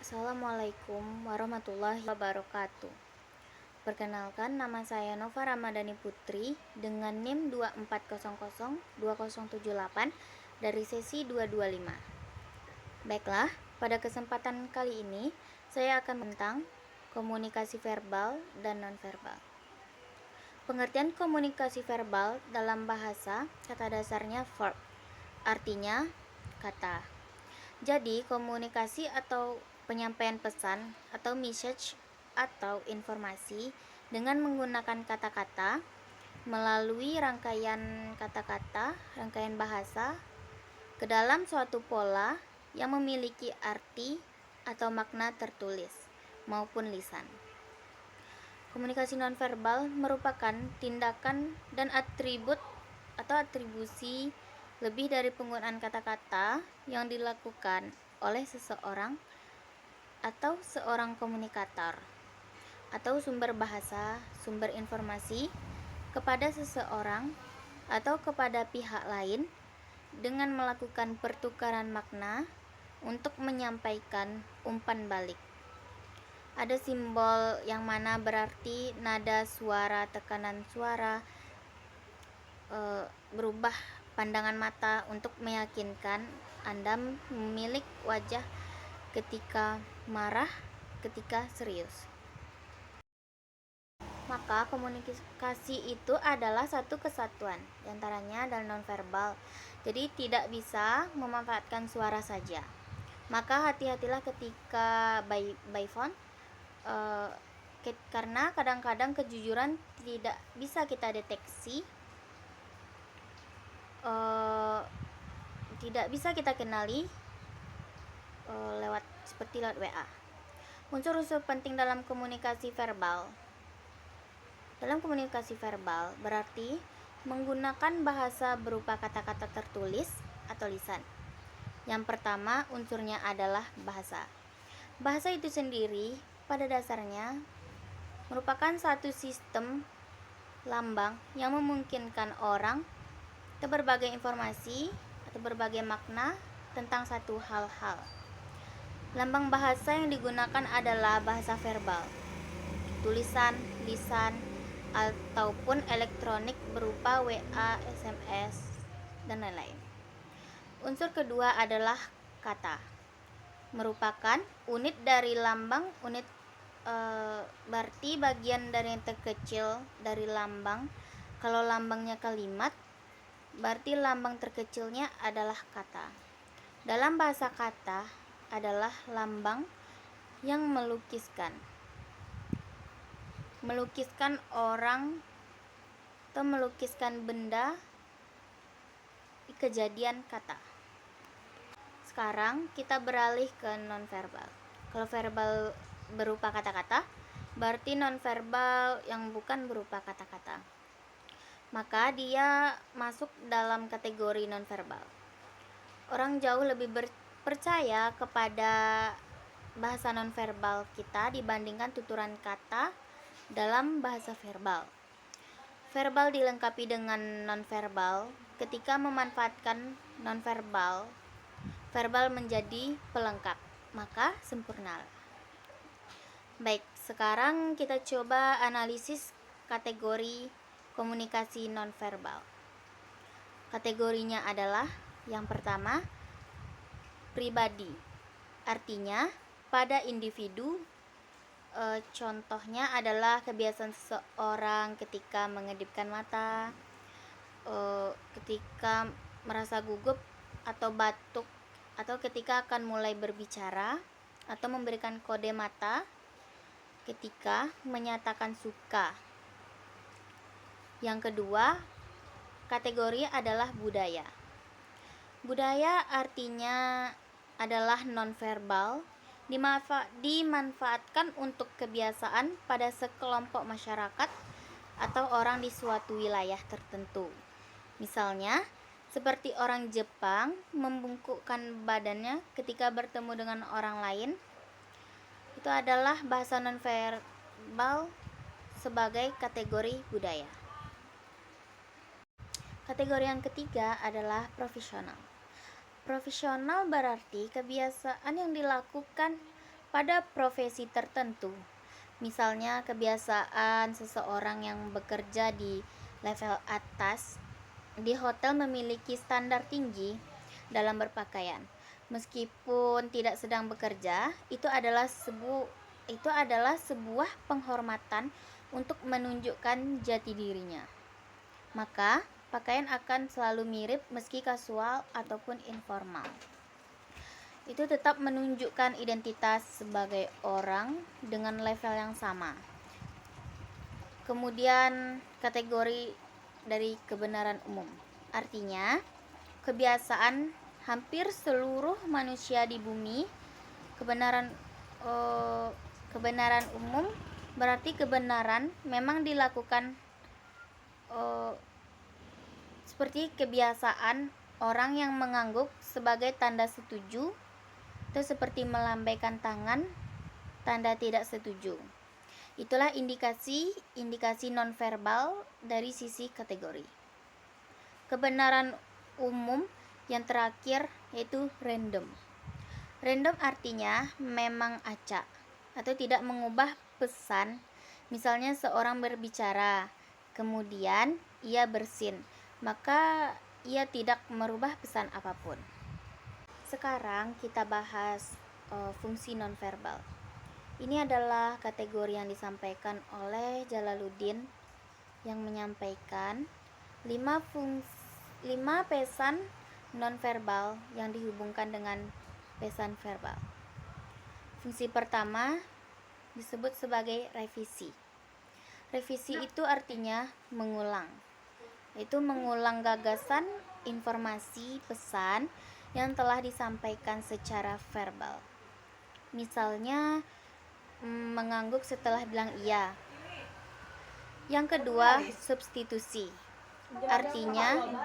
Assalamualaikum warahmatullahi wabarakatuh. Perkenalkan, nama saya Nova Ramadhani Putri dengan NIM 24002078 dari sesi 225. Baiklah, pada kesempatan kali ini saya akan tentang komunikasi verbal dan nonverbal. Pengertian komunikasi verbal dalam bahasa kata dasarnya verb, artinya kata. Jadi, komunikasi atau penyampaian pesan atau message atau informasi dengan menggunakan kata-kata melalui rangkaian kata-kata, rangkaian bahasa ke dalam suatu pola yang memiliki arti atau makna tertulis maupun lisan. Komunikasi nonverbal merupakan tindakan dan atribut atau atribusi lebih dari penggunaan kata-kata yang dilakukan oleh seseorang atau seorang komunikator atau sumber bahasa, sumber informasi kepada seseorang atau kepada pihak lain dengan melakukan pertukaran makna untuk menyampaikan umpan balik. Ada simbol yang mana berarti nada suara, tekanan suara, berubah pandangan mata untuk meyakinkan Anda memiliki wajah ketika marah, ketika serius. Maka komunikasi itu adalah satu kesatuan, diantaranya adalah nonverbal. Jadi tidak bisa memanfaatkan suara saja. Maka hati-hatilah ketika by phone, karena kadang-kadang kejujuran tidak bisa kita deteksi, tidak bisa kita kenali lewat WA. Unsur-unsur penting dalam komunikasi verbal. Dalam komunikasi verbal berarti menggunakan bahasa berupa kata-kata tertulis atau lisan. Yang pertama unsurnya adalah bahasa. Bahasa itu sendiri pada dasarnya merupakan satu sistem lambang yang memungkinkan orang atau berbagai informasi atau berbagai makna tentang satu hal-hal. Lambang bahasa yang digunakan adalah bahasa verbal, tulisan, lisan, ataupun elektronik berupa WA, SMS, dan lain-lain. Unsur kedua adalah kata, merupakan unit dari lambang. Unit berarti bagian dari yang terkecil dari lambang. Kalau lambangnya kalimat, berarti lambang terkecilnya adalah kata. Dalam bahasa kata adalah lambang yang melukiskan orang atau melukiskan benda, kejadian kata. Sekarang kita beralih ke nonverbal. Kalau verbal berupa kata-kata, berarti nonverbal yang bukan berupa kata-kata, maka dia masuk dalam kategori nonverbal. Orang jauh lebih percaya kepada bahasa nonverbal kita dibandingkan tuturan kata dalam bahasa verbal. Verbal dilengkapi dengan nonverbal. Ketika memanfaatkan nonverbal, verbal menjadi pelengkap, maka sempurna. Baik, sekarang kita coba analisis kategori komunikasi nonverbal. Kategorinya adalah yang pertama, pribadi. Artinya pada individu. Contohnya adalah kebiasaan seseorang ketika mengedipkan mata, ketika merasa gugup atau batuk, atau ketika akan mulai berbicara, atau memberikan kode mata ketika menyatakan suka. Yang kedua, kategori adalah budaya. Budaya artinya adalah nonverbal, dimanfaatkan untuk kebiasaan pada sekelompok masyarakat atau orang di suatu wilayah tertentu. Misalnya, seperti orang Jepang membungkukkan badannya ketika bertemu dengan orang lain. Itu adalah bahasa nonverbal sebagai kategori budaya. Kategori yang ketiga adalah profesional. Profesional berarti kebiasaan yang dilakukan pada profesi tertentu. Misalnya kebiasaan seseorang yang bekerja di level atas di hotel memiliki standar tinggi dalam berpakaian. Meskipun tidak sedang bekerja, itu adalah sebuah penghormatan untuk menunjukkan jati dirinya. Maka, pakaian akan selalu mirip meski kasual ataupun informal. Itu tetap menunjukkan identitas sebagai orang dengan level yang sama. Kemudian kategori dari kebenaran umum. Artinya, kebiasaan hampir seluruh manusia di bumi. Kebenaran umum berarti kebenaran memang dilakukan seperti kebiasaan orang yang mengangguk sebagai tanda setuju, itu seperti melambaikan tangan, tanda tidak setuju. Itulah indikasi nonverbal dari sisi kategori. Kebenaran umum yang terakhir yaitu random. Random artinya memang acak atau tidak mengubah pesan. Misalnya seorang berbicara, kemudian ia bersin, maka ia tidak merubah pesan apapun. Sekarang kita bahas fungsi nonverbal. Ini adalah kategori yang disampaikan oleh Jalaluddin yang menyampaikan 5 pesan nonverbal yang dihubungkan dengan pesan verbal. Fungsi pertama disebut sebagai revisi. Revisi itu artinya mengulang. Itu mengulang gagasan, informasi, pesan yang telah disampaikan secara verbal. Misalnya mengangguk setelah bilang iya. Yang kedua, substitusi. Artinya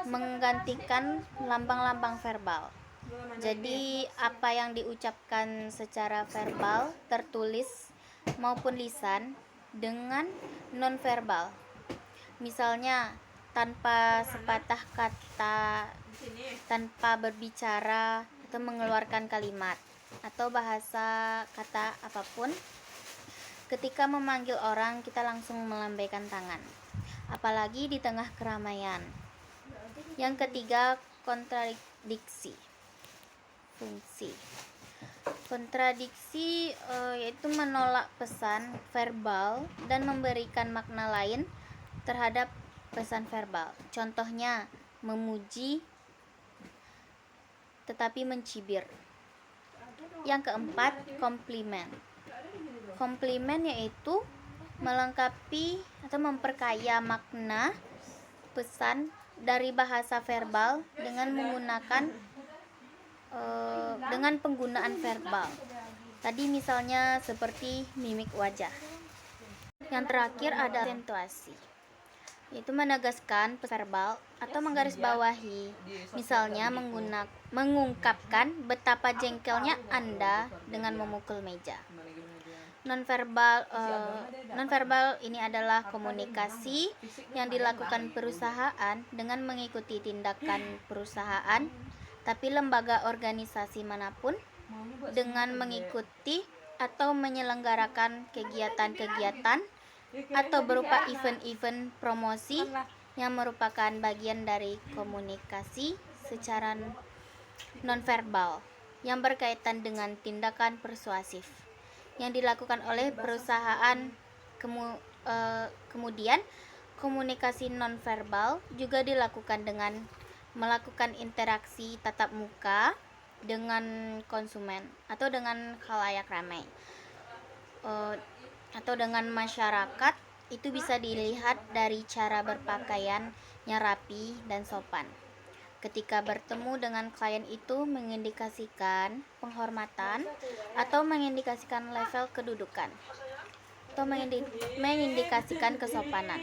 menggantikan lambang-lambang verbal. Jadi apa yang diucapkan secara verbal, tertulis maupun lisan dengan nonverbal. Misalnya tanpa sepatah kata, tanpa berbicara atau mengeluarkan kalimat atau bahasa kata apapun. Ketika memanggil orang, kita langsung melambaikan tangan, apalagi di tengah keramaian. Yang ketiga, kontradiksi. Fungsi kontradiksi yaitu menolak pesan verbal dan memberikan makna lain terhadap pesan verbal. Contohnya, memuji tetapi mencibir. Yang keempat, komplimen. Komplimen yaitu melengkapi atau memperkaya makna pesan dari bahasa verbal dengan penggunaan verbal. Tadi misalnya seperti mimik wajah. Yang terakhir ada aksentuasi, yaitu menegaskan verbal atau menggarisbawahi. Misalnya mengungkapkan betapa jengkelnya Anda dengan memukul meja. Nonverbal ini adalah komunikasi yang dilakukan perusahaan dengan mengikuti tindakan perusahaan, tapi lembaga organisasi manapun dengan mengikuti atau menyelenggarakan kegiatan-kegiatan atau berupa event-event promosi yang merupakan bagian dari komunikasi secara nonverbal yang berkaitan dengan tindakan persuasif yang dilakukan oleh perusahaan. Kemudian komunikasi nonverbal juga dilakukan dengan melakukan interaksi tatap muka dengan konsumen atau dengan khalayak ramai atau dengan masyarakat. Itu bisa dilihat dari cara berpakaiannya rapi dan sopan. Ketika bertemu dengan klien itu mengindikasikan penghormatan atau mengindikasikan level kedudukan atau mengindikasikan kesopanan.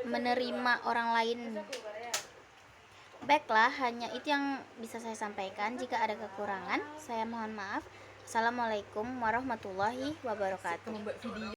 Menerima orang lain. Baiklah, hanya itu yang bisa saya sampaikan. Jika ada kekurangan, saya mohon maaf. Assalamualaikum warahmatullahi wabarakatuh.